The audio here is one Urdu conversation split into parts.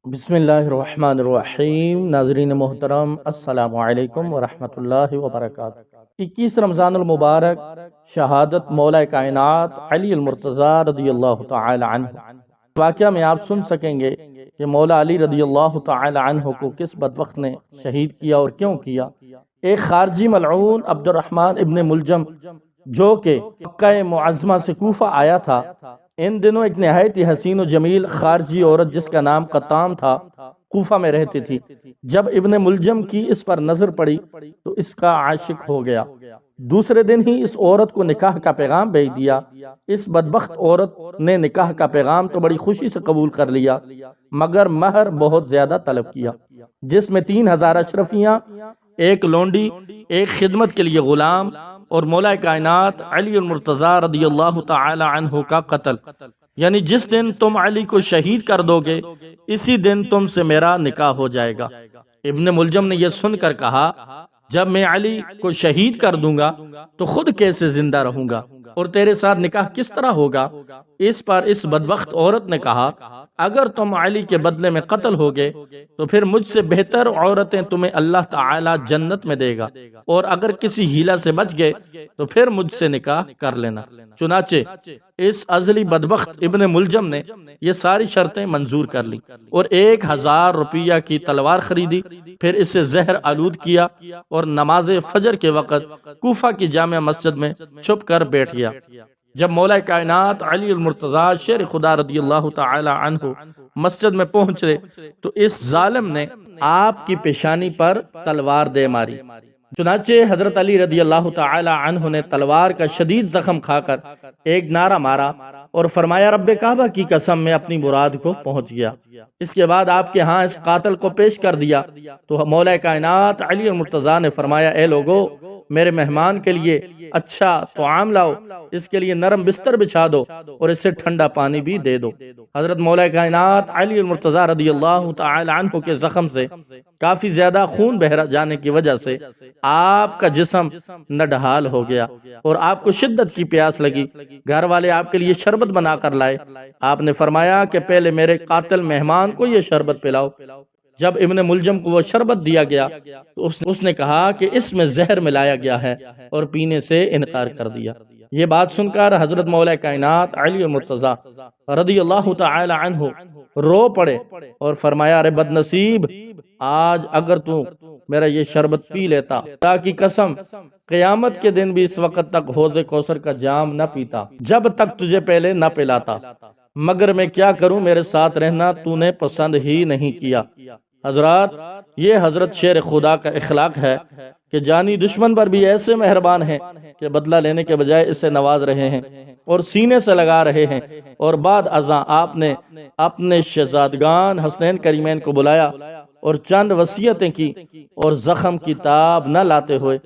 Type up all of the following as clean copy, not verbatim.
بسم اللہ الرحمن الرحیم۔ ناظرین محترم، السلام علیکم ورحمۃ اللہ وبرکاتہ۔ 21 رمضان المبارک شہادت مولا کائنات علی المرتضیٰ رضی اللہ تعالی عنہ۔ واقعہ میں آپ سن سکیں گے کہ مولا علی رضی اللہ تعالی عنہ کو کس بدبخت نے شہید کیا اور کیوں کیا۔ ایک خارجی ملعون عبد الرحمن ابن ملجم جو کہ مکہ معظمہ سے کوفہ آیا تھا، ان دنوں ایک نہایت ہی حسین و جمیل خارجی عورت جس کا نام قطام تھا کوفہ میں رہتی تھی۔ جب ابن ملجم کی اس پر نظر پڑی تو اس کا عاشق ہو گیا۔ دوسرے دن ہی اس عورت کو نکاح کا پیغام بھیج دیا۔ اس بدبخت عورت نے نکاح کا پیغام تو بڑی خوشی سے قبول کر لیا، مگر مہر بہت زیادہ طلب کیا، جس میں 3000 اشرفیاں، ایک لونڈی، ایک خدمت کے لیے غلام اور مولا کائنات علی المرتضیٰ رضی اللہ تعالی عنہ کا قتل۔ یعنی جس دن تم علی کو شہید کر دو گے اسی دن تم سے میرا نکاح ہو جائے گا۔ ابن ملجم نے یہ سن کر کہا، جب میں علی کو شہید کر دوں گا تو خود کیسے زندہ رہوں گا اور تیرے ساتھ نکاح کس طرح ہوگا؟ اس پر اس بدبخت عورت نے کہا، اگر تم علی کے بدلے میں قتل ہوگے تو پھر مجھ سے بہتر عورتیں تمہیں اللہ تعالی جنت میں دے گا، اور اگر کسی ہیلہ سے بچ گئے تو پھر مجھ سے نکاح کر لینا۔ چنانچہ اس ازلی بدبخت ابن ملجم نے یہ ساری شرطیں منظور کر لی اور 1000 روپیہ کی تلوار خریدی، پھر اسے زہر آلود کیا اور نماز فجر کے وقت کوفہ کی جامع مسجد میں چھپ کر بیٹھ گیا۔ جب مولا کائنات علی المرتضیٰ شیر خدا رضی اللہ تعالی عنہ مسجد میں پہنچے تو اس ظالم نے آپ کی پیشانی پر تلوار دے ماری۔ چنانچہ حضرت علی رضی اللہ تعالی عنہ نے تلوار کا شدید زخم کھا کر ایک نعرہ مارا اور فرمایا، رب کعبہ کی قسم میں اپنی مراد کو پہنچ گیا۔ اس کے بعد آپ کے ہاں اس قاتل کو پیش کر دیا تو مولا کائنات علی المرتضیٰ نے فرمایا، اے لوگو، میرے مہمان کے لیے اچھا طعام لاؤ، اس کے لیے نرم بستر بچھا دو اور اسے ٹھنڈا پانی بھی دے دو۔ حضرت مولا کائنات علی المرتضیٰ رضی اللہ تعالی عنہ کے زخم سے کافی زیادہ خون بہہ جانے کی وجہ سے آپ کا جسم نڈھال ہو گیا اور آپ کو شدت کی پیاس لگی۔ گھر والے آپ کے لیے شربت بنا کر لائے۔ آپ نے فرمایا کہ پہلے میرے قاتل مہمان کو یہ شربت پلاؤ۔ جب ابن ملجم کو وہ شربت دیا گیا تو اس نے کہا کہ اس میں زہر ملایا گیا ہے اور پینے سے انکار کر دیا۔ یہ بات سن کر حضرت مولا کائنات علی المرتضیٰ رضی اللہ تعالی عنہ رو پڑے اور فرمایا، ارے بد نصیب، آج اگر تو میرا یہ شربت پی لیتا، خدا کی قسم قیامت کے دن بھی اس وقت تک حوض کوثر کا جام نہ پیتا جب تک تجھے پہلے نہ پلاتا، مگر میں کیا کروں، میرے ساتھ رہنا تو نے پسند ہی نہیں کیا۔ حضرات، یہ حضرت شیر خدا کا اخلاق ہے کہ جانی دشمن پر بھی ایسے مہربان ہیں کہ بدلہ لینے کے بجائے اسے نواز رہے ہیں اور سینے سے لگا رہے ہیں۔ اور بعد ازاں آپ نے اپنے شہزادگان حسنین کریمین کو بلایا اور چند وصیتیں کی اور زخم کی تاب نہ لاتے ہوئے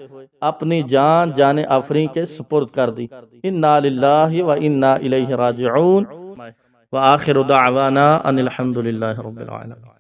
اپنی جان جان آفرین کے سپرد کر دی۔ انا للہ و انا الیہ راجعون، وآخر دعوانا ان الحمد للہ رب العالمین۔